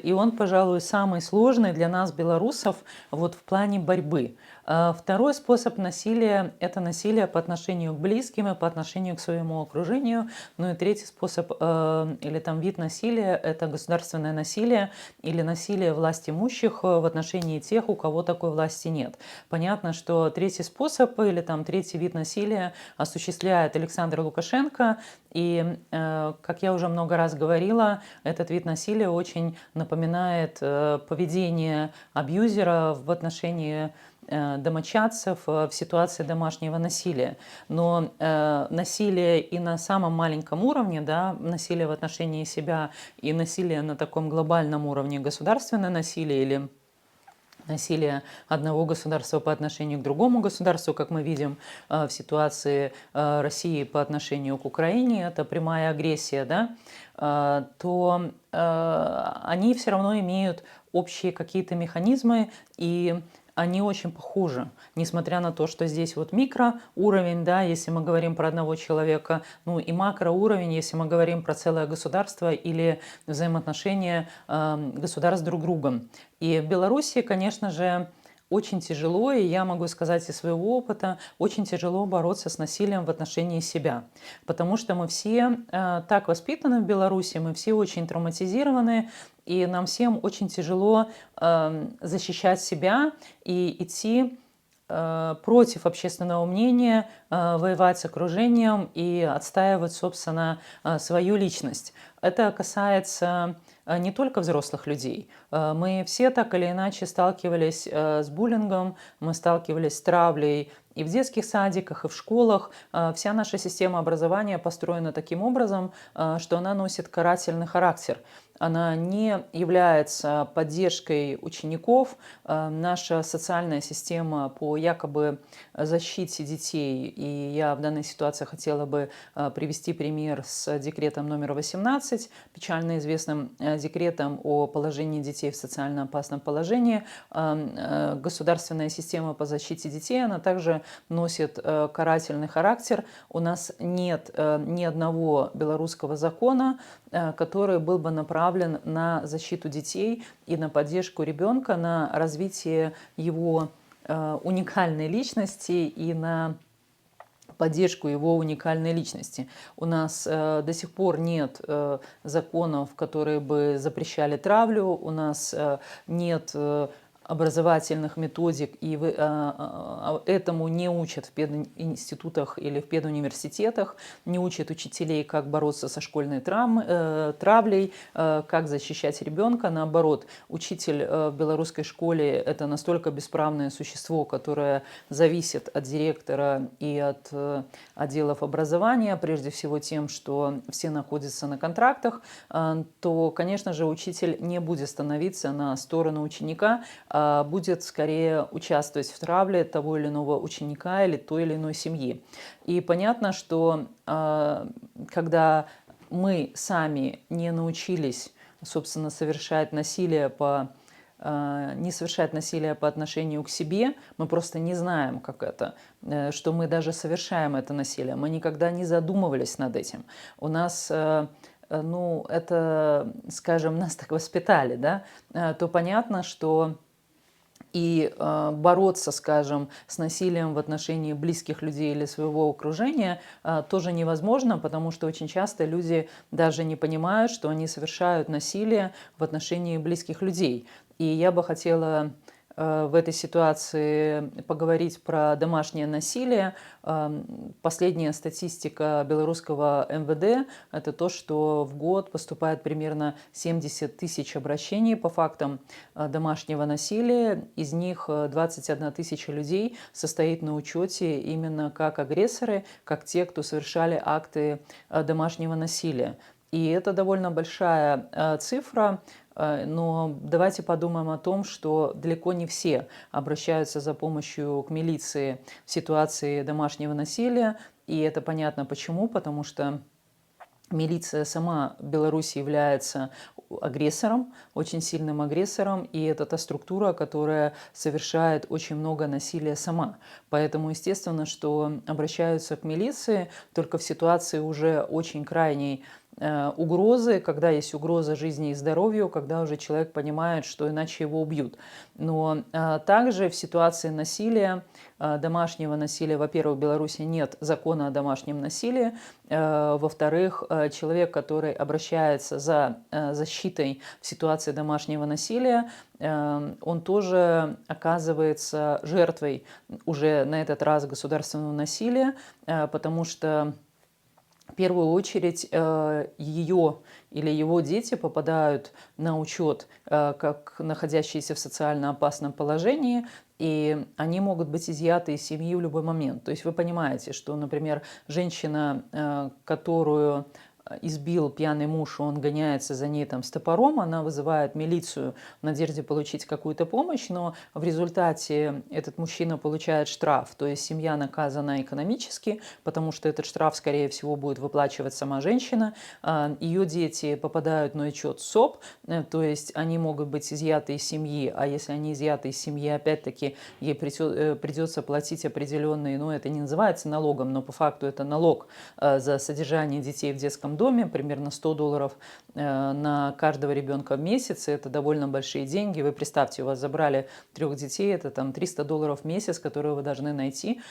Speaker 1: И он, пожалуй, самый сложный для нас, белорусов, в плане борьбы. Второй способ насилия – это насилие по отношению к близким и по отношению к своему окружению. Ну и третий способ или вид насилия – это государственное насилие или насилие власть имущих в отношении тех, у кого такой власти нет. Понятно, что третий способ или третий вид насилия осуществляет Александр Лукашенко. И, как я уже много раз говорила, этот вид насилия очень напоминает поведение абьюзера в отношении домочадцев в ситуации домашнего насилия. Но насилие и на самом маленьком уровне, да, насилие в отношении себя, и насилие на таком глобальном уровне, государственное насилие или насилие одного государства по отношению к другому государству, как мы видим в ситуации России по отношению к Украине, это прямая агрессия, да, то они все равно имеют общие какие-то механизмы, и они очень похожи, несмотря на то, что здесь вот микроуровень, да, если мы говорим про одного человека, ну и макроуровень, если мы говорим про целое государство или взаимоотношения государств друг с другом. И в Беларуси, конечно же, очень тяжело, и я могу сказать из своего опыта, очень тяжело бороться с насилием в отношении себя. Потому что мы все так воспитаны в Беларуси, мы все очень травматизированы, и нам всем очень тяжело защищать себя и идти против общественного мнения, воевать с окружением и отстаивать, собственно, свою личность. Это касается не только взрослых людей. Мы все так или иначе сталкивались с буллингом, мы сталкивались с травлей и в детских садиках, и в школах. Вся наша система образования построена таким образом, что она носит карательный характер. Она не является поддержкой учеников. Наша социальная система по якобы защите детей, и я в данной ситуации хотела бы привести пример с декретом номер 18, печально известным декретом о положении детей в социально опасном положении. Государственная система по защите детей, она также носит карательный характер. У нас нет ни одного белорусского закона, который был бы направлен на защиту детей и на поддержку ребенка, на развитие его уникальной личности и на поддержку его уникальной личности. У нас до сих пор нет законов, которые бы запрещали травлю, у нас нет образовательных методик, и этому не учат в пединститутах или в педуниверситетах, не учат учителей, как бороться со школьной травлей, как защищать ребенка. Наоборот, учитель в белорусской школе – это настолько бесправное существо, которое зависит от директора и от отделов образования, прежде всего тем, что все находятся на контрактах, то, конечно же, учитель не будет становиться на сторону ученика, будет скорее участвовать в травле того или иного ученика или той или иной семьи. И понятно, что когда мы сами не научились, собственно, не совершать насилие по отношению к себе, мы просто не знаем, как это, что мы даже совершаем это насилие. Мы никогда не задумывались над этим. У нас ну, это, скажем, нас так воспитали, да, то понятно, что и бороться, скажем, с насилием в отношении близких людей или своего окружения тоже невозможно, потому что очень часто люди даже не понимают, что они совершают насилие в отношении близких людей. И я бы хотела в этой ситуации поговорить про домашнее насилие. Последняя статистика белорусского МВД – это то, что в год поступает примерно 70 тысяч обращений по фактам домашнего насилия. Из них 21 тысяча людей состоит на учете именно как агрессоры, как те, кто совершали акты домашнего насилия. И это довольно большая цифра. Но давайте подумаем о том, что далеко не все обращаются за помощью к милиции в ситуации домашнего насилия. И это понятно почему, потому что милиция сама в Беларуси является агрессором, очень сильным агрессором, и это та структура, которая совершает очень много насилия сама. Поэтому, естественно, что обращаются к милиции только в ситуации уже очень крайней угрозы, когда есть угроза жизни и здоровью, когда уже человек понимает, что иначе его убьют. Но также в ситуации насилия, домашнего насилия, во-первых, в Беларуси нет закона о домашнем насилии, во-вторых, человек, который обращается за защитой в ситуации домашнего насилия, он тоже оказывается жертвой уже на этот раз государственного насилия, потому что в первую очередь ее или его дети попадают на учет как находящиеся в социально опасном положении, и они могут быть изъяты из семьи в любой момент. То есть вы понимаете, что, например, женщина, которую избил пьяный муж, он гоняется за ней там с топором, она вызывает милицию в надежде получить какую-то помощь, но в результате этот мужчина получает штраф, то есть семья наказана экономически, потому что этот штраф, скорее всего, будет выплачивать сама женщина, ее дети попадают на учет СОП, то есть они могут быть изъяты из семьи, а если они изъяты из семьи, опять-таки, ей придется платить определенные, ну это не называется налогом, но по факту это налог за содержание детей в детском доме, примерно $100 на каждого ребенка в месяц, и это довольно большие деньги. Вы представьте, у вас забрали 3 детей, это там $300 в месяц, которые вы должны найти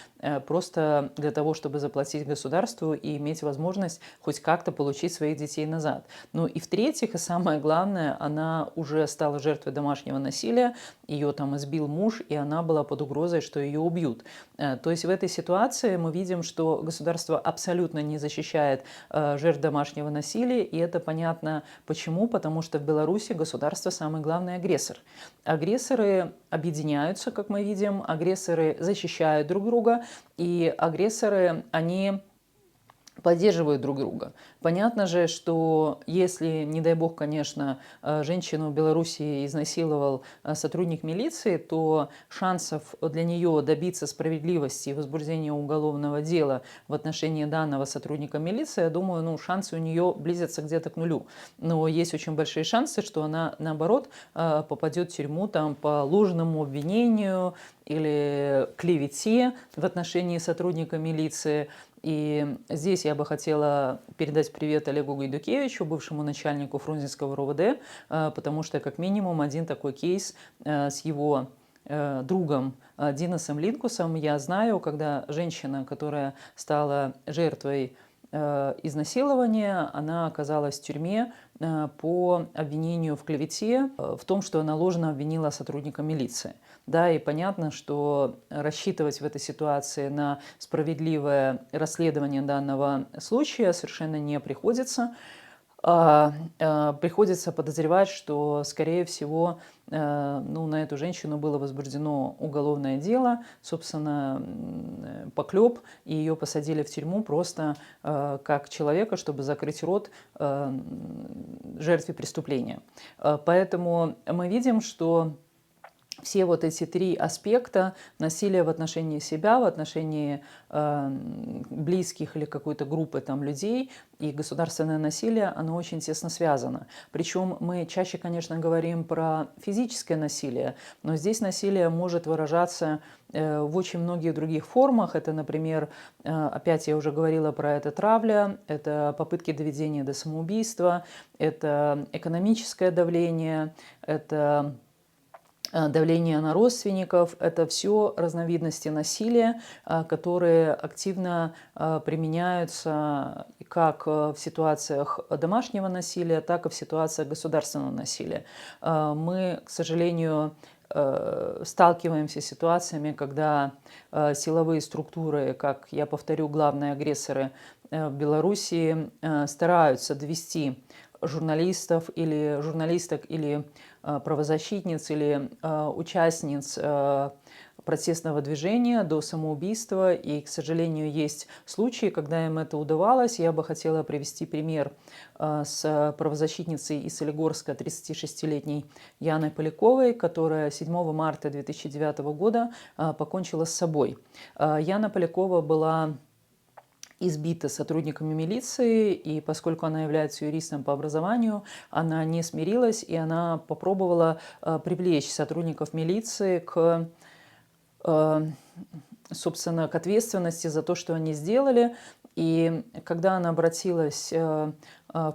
Speaker 1: просто для того, чтобы заплатить государству и иметь возможность хоть как-то получить своих детей назад. Ну и в-третьих, и самое главное, она уже стала жертвой домашнего насилия, ее там избил муж, и она была под угрозой, что ее убьют. То есть в этой ситуации мы видим, что государство абсолютно не защищает жертв домашнего насилия, и это понятно почему, потому что в Беларуси государство самый главный агрессор. Агрессоры объединяются, как мы видим, агрессоры защищают друг друга, и агрессоры, они поддерживают друг друга. Понятно же, что если, не дай бог, конечно, женщину в Беларуси изнасиловал сотрудник милиции, то шансов для нее добиться справедливости и возбуждения уголовного дела в отношении данного сотрудника милиции, я думаю, ну, шансы у нее близятся где-то к нулю. Но есть очень большие шансы, что она, наоборот, попадет в тюрьму там, по ложному обвинению или клевете в отношении сотрудника милиции. И здесь я бы хотела передать привет Олегу Гайдукевичу, бывшему начальнику Фрунзенского РОВД, потому что как минимум один такой кейс с его другом Динасом Линкусом я знаю, когда женщина, которая стала жертвой изнасилования, она оказалась в тюрьме по обвинению в клевете, в том, что она ложно обвинила сотрудника милиции. Да, и понятно, что рассчитывать в этой ситуации на справедливое расследование данного случая совершенно не приходится. Приходится подозревать, что, скорее всего, ну, на эту женщину было возбуждено уголовное дело, собственно, поклеп, и ее посадили в тюрьму просто как человека, чтобы закрыть рот жертве преступления. Поэтому мы видим, что все вот эти 3 аспекта насилия в отношении себя, в отношении близких или какой-то группы там, людей и государственное насилие, оно очень тесно связано. Причем мы чаще, конечно, говорим про физическое насилие, но здесь насилие может выражаться в очень многих других формах. Это, например, опять я уже говорила про это, травля, это попытки доведения до самоубийства, это экономическое давление, это давление на родственников – это все разновидности насилия, которые активно применяются как в ситуациях домашнего насилия, так и в ситуациях государственного насилия. Мы, к сожалению, сталкиваемся с ситуациями, когда силовые структуры, как я повторю, главные агрессоры в Беларуси, стараются довести журналистов или журналисток или правозащитниц или участниц протестного движения до самоубийства. И, к сожалению, есть случаи, когда им это удавалось. Я бы хотела привести пример с правозащитницей из Солигорска, 36-летней Яной Поляковой, которая 7 марта 2009 года покончила с собой. Яна Полякова была избита сотрудниками милиции, и поскольку она является юристом по образованию, она не смирилась, и она попробовала привлечь сотрудников милиции к, собственно, к ответственности за то, что они сделали. И когда она обратилась в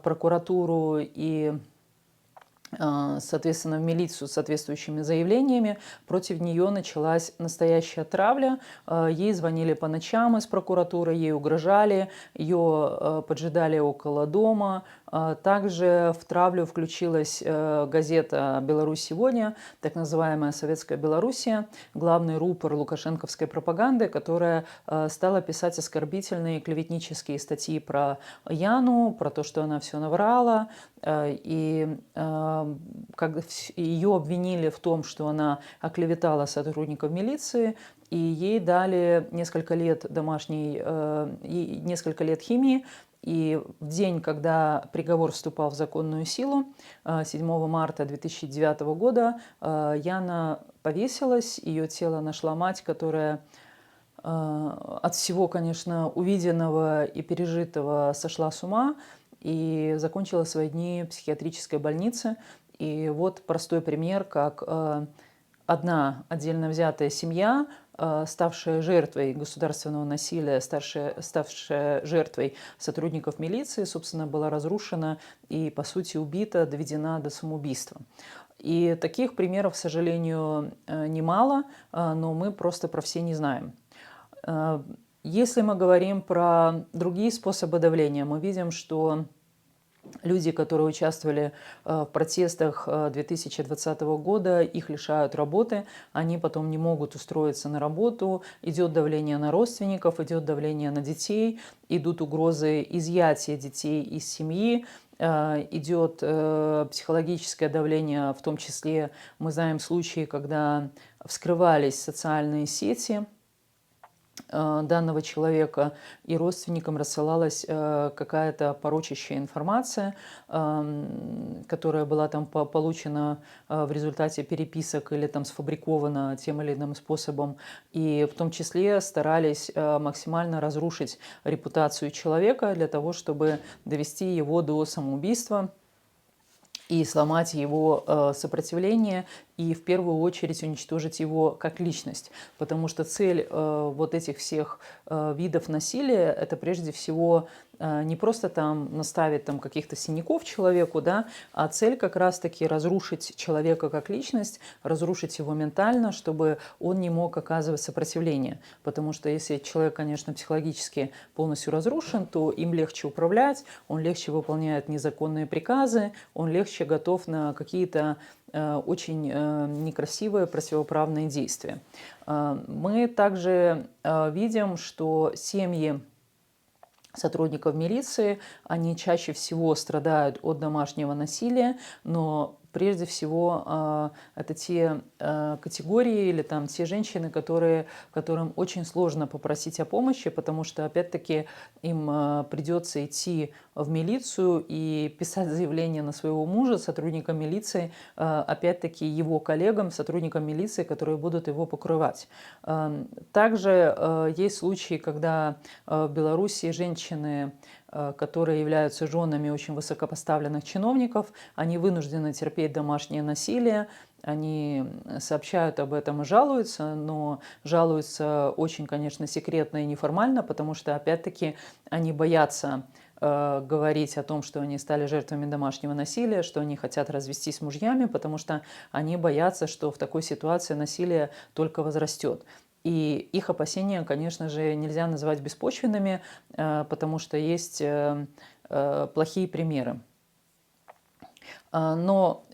Speaker 1: прокуратуру и, соответственно, в милицию с соответствующими заявлениями, против нее началась настоящая травля. Ей звонили по ночам из прокуратуры, ей угрожали, ее поджидали около дома. Также в травлю включилась газета «Беларусь сегодня», так называемая «Советская Белоруссия», главный рупор лукашенковской пропаганды, которая стала писать оскорбительные клеветнические статьи про Яну, про то, что она все наврала, и ее обвинили в том, что она оклеветала сотрудников милиции, и ей дали несколько лет несколько лет химии. И в день, когда приговор вступал в законную силу, 7 марта 2009 года, Яна повесилась, ее тело нашла мать, которая от всего, конечно, увиденного и пережитого сошла с ума и закончила свои дни в психиатрической больнице. И вот простой пример, как одна отдельно взятая семья, ставшая жертвой государственного насилия, ставшая жертвой сотрудников милиции, собственно, была разрушена и, по сути, убита, доведена до самоубийства. И таких примеров, к сожалению, немало, но мы просто про все не знаем. Если мы говорим про другие способы давления, мы видим, что люди, которые участвовали в протестах 2020 года, их лишают работы, они потом не могут устроиться на работу, идет давление на родственников, идет давление на детей, идут угрозы изъятия детей из семьи, идет психологическое давление, в том числе мы знаем случаи, когда вскрывались социальные сети данного человека, и родственникам рассылалась какая-то порочащая информация, которая была там получена в результате переписок или там сфабрикована тем или иным способом, и в том числе старались максимально разрушить репутацию человека для того, чтобы довести его до самоубийства и сломать его сопротивление, и в первую очередь уничтожить его как личность. Потому что цель вот этих всех видов насилия – это прежде всего не просто там наставить там каких-то синяков человеку, да, а цель как раз-таки разрушить человека как личность, разрушить его ментально, чтобы он не мог оказывать сопротивление. Потому что если человек, конечно, психологически полностью разрушен, то им легче управлять, он легче выполняет незаконные приказы, он легче готов на какие-то очень некрасивые противоправные действия. Мы также видим, что семьи сотрудников милиции, они чаще всего страдают от домашнего насилия, но прежде всего это те категории или там те женщины, которым очень сложно попросить о помощи, потому что, опять-таки, им придется идти в милицию и писать заявление на своего мужа, сотрудникам милиции, опять-таки его коллегам, сотрудникам милиции, которые будут его покрывать. Также есть случаи, когда в Беларуси женщины, которые являются женами очень высокопоставленных чиновников, они вынуждены терпеть домашнее насилие, они сообщают об этом и жалуются, но жалуются очень, конечно, секретно и неформально, потому что, опять-таки, они боятся говорить о том, что они стали жертвами домашнего насилия, что они хотят развестись с мужьями, потому что они боятся, что в такой ситуации насилие только возрастет. И их опасения, конечно же, нельзя назвать беспочвенными, потому что есть плохие примеры. Но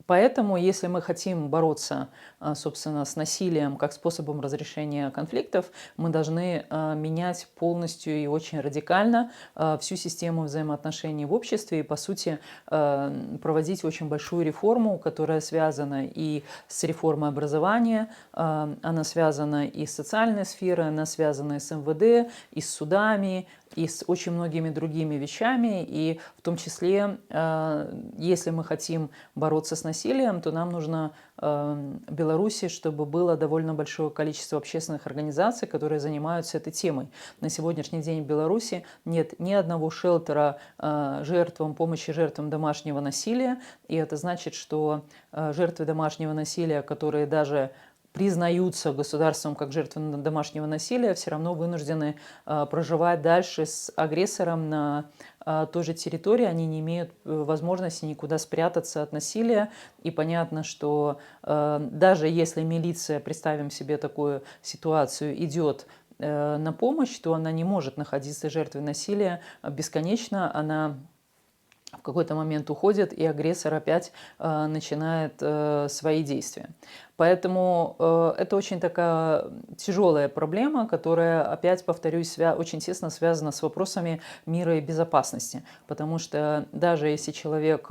Speaker 1: поэтому, если мы хотим бороться, собственно, с насилием как способом разрешения конфликтов, мы должны менять полностью и очень радикально всю систему взаимоотношений в обществе и, по сути, проводить очень большую реформу, которая связана и с реформой образования, она связана и с социальной сферой, она связана и с МВД, и с судами, и с очень многими другими вещами, и в том числе, если мы хотим бороться с насилием, то нам нужно в Беларуси, чтобы было довольно большое количество общественных организаций, которые занимаются этой темой. На сегодняшний день в Беларуси нет ни одного шелтера помощи жертвам домашнего насилия, и это значит, что жертвы домашнего насилия, которые даже признаются государством как жертвы домашнего насилия, все равно вынуждены проживать дальше с агрессором на той же территории, они не имеют возможности никуда спрятаться от насилия. И понятно, что даже если милиция, представим себе такую ситуацию, идет на помощь, то она не может находиться жертвой насилия бесконечно, она в какой-то момент уходит, и агрессор опять начинает свои действия. Поэтому это очень такая тяжелая проблема, которая, опять повторюсь, очень тесно связана с вопросами мира и безопасности. Потому что даже если человек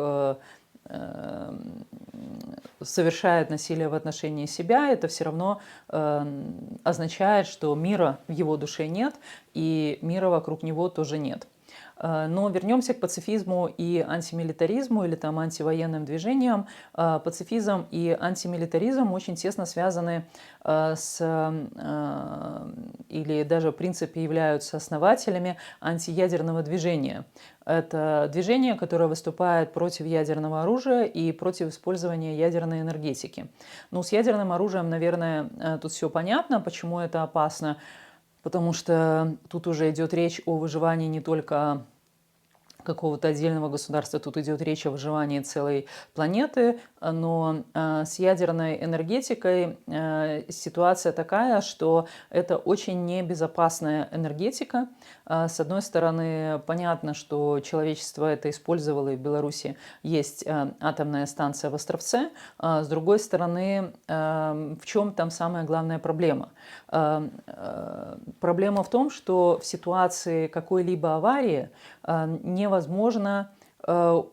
Speaker 1: совершает насилие в отношении себя, это все равно означает, что мира в его душе нет, и мира вокруг него тоже нет. Но вернемся к пацифизму и антимилитаризму или там антивоенным движениям. Пацифизм и антимилитаризм очень тесно связаны или даже в принципе являются основателями антиядерного движения. Это движение, которое выступает против ядерного оружия и против использования ядерной энергетики. Ну, с ядерным оружием, наверное, тут все понятно, почему это опасно. Потому что тут уже идет речь о выживании не только какого-то отдельного государства, тут идет речь о выживании целой планеты, но с ядерной энергетикой ситуация такая, что это очень небезопасная энергетика. С одной стороны, понятно, что человечество это использовало, и в Беларуси есть атомная станция в Островце. С другой стороны, в чем там самая главная проблема? Проблема в том, что в ситуации какой-либо аварии невозможно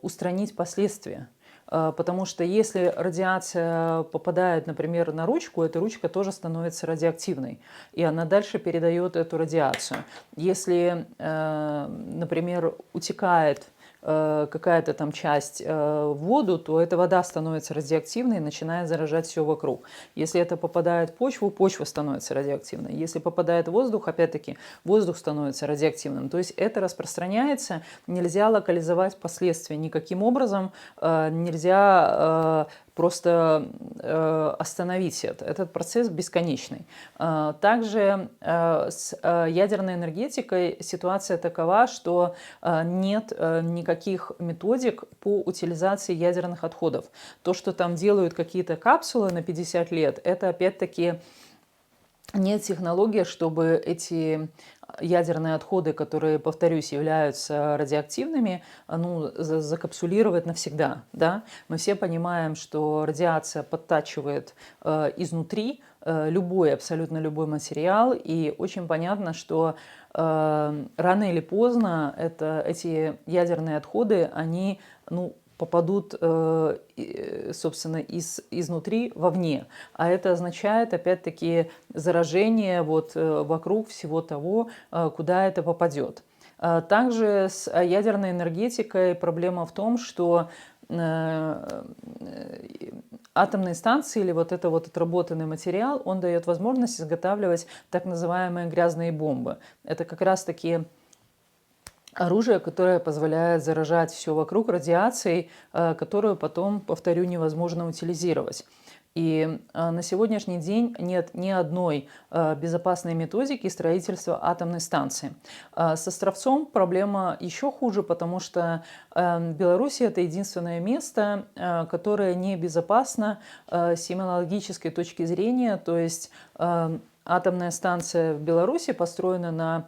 Speaker 1: устранить последствия. Потому что если радиация попадает, например, на ручку, эта ручка тоже становится радиоактивной, и она дальше передает эту радиацию. Если, например, утекает какая-то там часть в воду, то эта вода становится радиоактивной и начинает заражать все вокруг. Если это попадает в почву, почва становится радиоактивной. Если попадает в воздух, опять-таки, воздух становится радиоактивным. То есть это распространяется, нельзя локализовать последствия никаким образом, нельзя просто остановить это. Этот процесс бесконечный. Также с ядерной энергетикой ситуация такова, что нет никаких методик по утилизации ядерных отходов. То, что там делают какие-то капсулы на 50 лет, это опять-таки нет технологии, чтобы эти ядерные отходы, которые, повторюсь, являются радиоактивными, закапсулировать навсегда. Да? Мы все понимаем, что радиация подтачивает изнутри абсолютно любой материал, и очень понятно, что рано или поздно эти ядерные отходы, они попадут, собственно, изнутри вовне. А это означает, опять-таки, заражение вокруг всего того, куда это попадет. Также с ядерной энергетикой проблема в том, что атомные станции или этот отработанный материал, он дает возможность изготавливать так называемые грязные бомбы. Это как раз-таки оружие, которое позволяет заражать все вокруг радиацией, которую потом, повторю, невозможно утилизировать. И на сегодняшний день нет ни одной безопасной методики строительства атомной станции. С Островцом проблема еще хуже, потому что Беларусь – это единственное место, которое небезопасно с сейсмологической точки зрения, то есть атомная станция в Беларуси построена на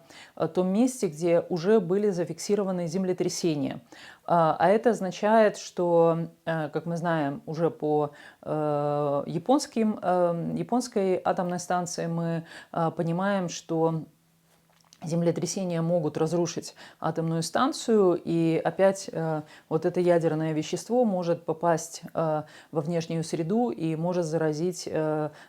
Speaker 1: том месте, где уже были зафиксированы землетрясения. А это означает, что, как мы знаем, уже по японской атомной станции мы понимаем, что землетрясения могут разрушить атомную станцию, и опять это ядерное вещество может попасть во внешнюю среду и может заразить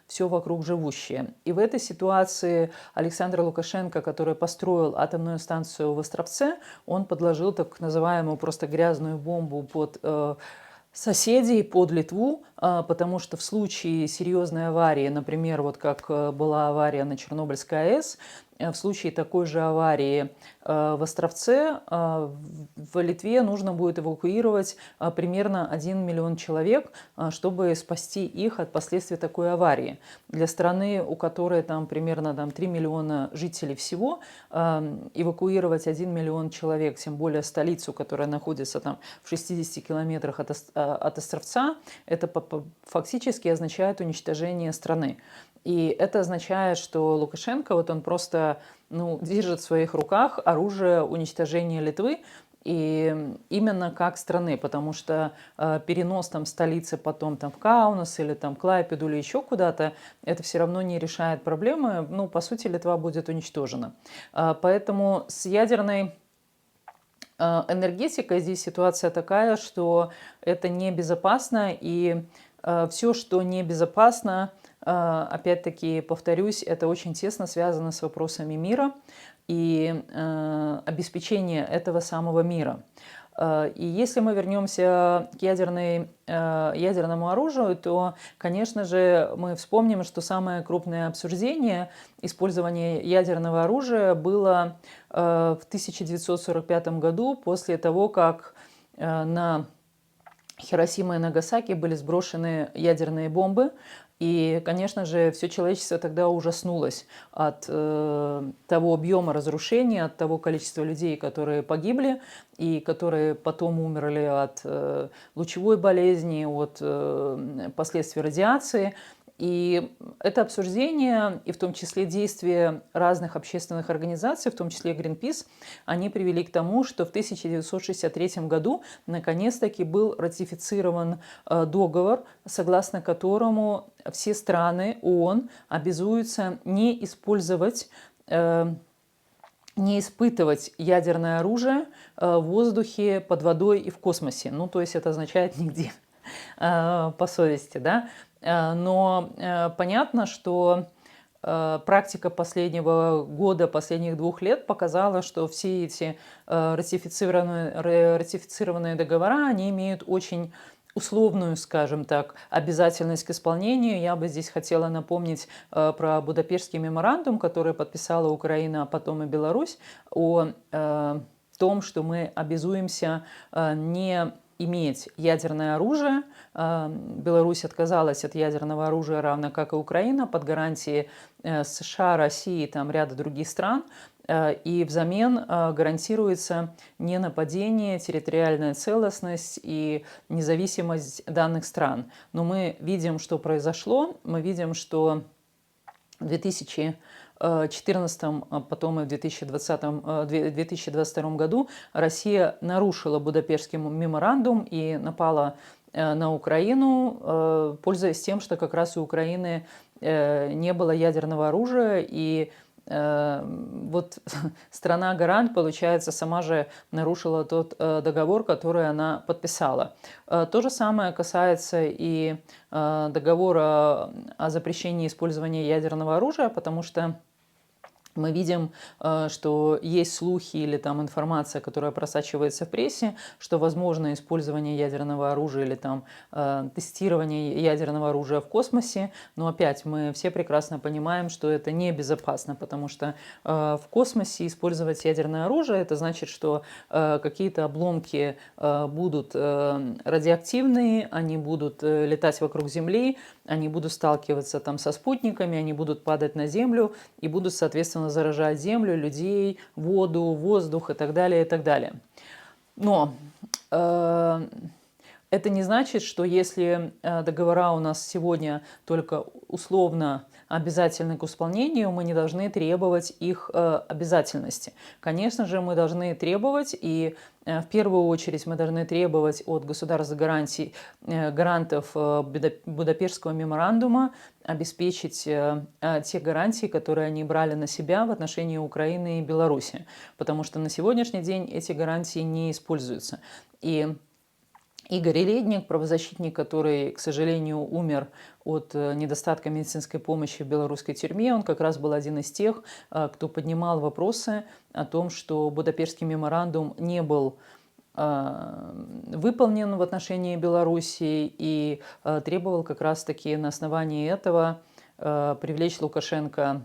Speaker 1: все вокруг живущее. И в этой ситуации Александр Лукашенко, который построил атомную станцию в Островце, он подложил так называемую просто грязную бомбу под соседей, под Литву, потому что в случае серьезной аварии, например, вот как была авария на Чернобыльской АЭС, в случае такой же аварии в Островце в Литве нужно будет эвакуировать примерно 1 миллион человек, чтобы спасти их от последствий такой аварии. Для страны, у которой там примерно 3 миллиона жителей всего, эвакуировать 1 миллион человек, тем более столицу, которая находится там в 60 километрах от Островца, это фактически означает уничтожение страны. И это означает, что Лукашенко, вот он просто держит в своих руках оружие уничтожения Литвы, и именно как страны, потому что перенос там столицы потом там в Каунас или там Клайпеду или еще куда-то, это все равно не решает проблемы. По сути, Литва будет уничтожена. Поэтому с ядерной энергетикой здесь ситуация такая, что это небезопасно, и все, что небезопасно, опять-таки, повторюсь, это очень тесно связано с вопросами мира и обеспечения этого самого мира. И если мы вернемся к ядерному оружию, то, конечно же, мы вспомним, что самое крупное обсуждение использования ядерного оружия было в 1945 году, после того, как на Хиросима и Нагасаки были сброшены ядерные бомбы. И, конечно же, все человечество тогда ужаснулось от того объема разрушения, от того количества людей, которые погибли и которые потом умерли от лучевой болезни, от последствий радиации. И это обсуждение, и в том числе действия разных общественных организаций, в том числе Greenpeace, они привели к тому, что в 1963 году наконец-таки был ратифицирован договор, согласно которому все страны ООН обязуются не испытывать ядерное оружие в воздухе, под водой и в космосе. То есть это означает нигде, по совести, да. Но понятно, что практика последнего года, последних 2 лет показала, что все эти ратифицированные договора, они имеют очень условную, скажем так, обязательность к исполнению. Я бы здесь хотела напомнить про Будапештский меморандум, который подписала Украина, а потом и Беларусь, о том, что мы обязуемся не иметь ядерное оружие. Беларусь отказалась от ядерного оружия, равно как и Украина, под гарантией США, России и там ряда других стран. И взамен гарантируется ненападение, территориальная целостность и независимость данных стран. Но мы видим, что произошло. Мы видим, что в 2014, а потом и в 2022 году Россия нарушила Будапештский меморандум и напала на Украину, пользуясь тем, что как раз у Украины не было ядерного оружия, и вот страна-гарант, получается, сама же нарушила тот договор, который она подписала. То же самое касается и договора о запрещении использования ядерного оружия, потому что мы видим, что есть слухи или там информация, которая просачивается в прессе, что возможно использование ядерного оружия или там тестирование ядерного оружия в космосе. Но опять мы все прекрасно понимаем, что это небезопасно, потому что в космосе использовать ядерное оружие, это значит, что какие-то обломки будут радиоактивные, они будут летать вокруг Земли, они будут сталкиваться там со спутниками, они будут падать на Землю и будут, соответственно, заражать Землю, людей, воду, воздух и так далее, и так далее. Но это не значит, что если договора у нас сегодня только условно обязательны к исполнению, мы не должны требовать их обязательности. Конечно же, мы должны требовать, и в первую очередь мы должны требовать от государств гарантов Будапештского меморандума обеспечить те гарантии, которые они брали на себя в отношении Украины и Беларуси. Потому что на сегодняшний день эти гарантии не используются. И Игорь Ледник, правозащитник, который, к сожалению, умер от недостатка медицинской помощи в белорусской тюрьме, он как раз был один из тех, кто поднимал вопросы о том, что Будапештский меморандум не был выполнен в отношении Беларуси и требовал как раз-таки на основании этого привлечь Лукашенко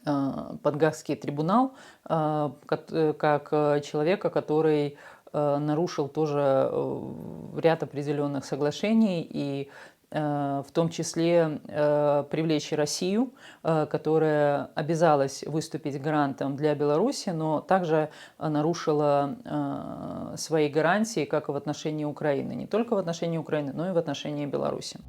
Speaker 1: под Гаагский трибунал как человека, который нарушил тоже ряд определенных соглашений и в том числе привлечь Россию, которая обязалась выступить гарантом для Беларуси, но также нарушила свои гарантии как в отношении Украины, не только в отношении Украины, но и в отношении Беларуси.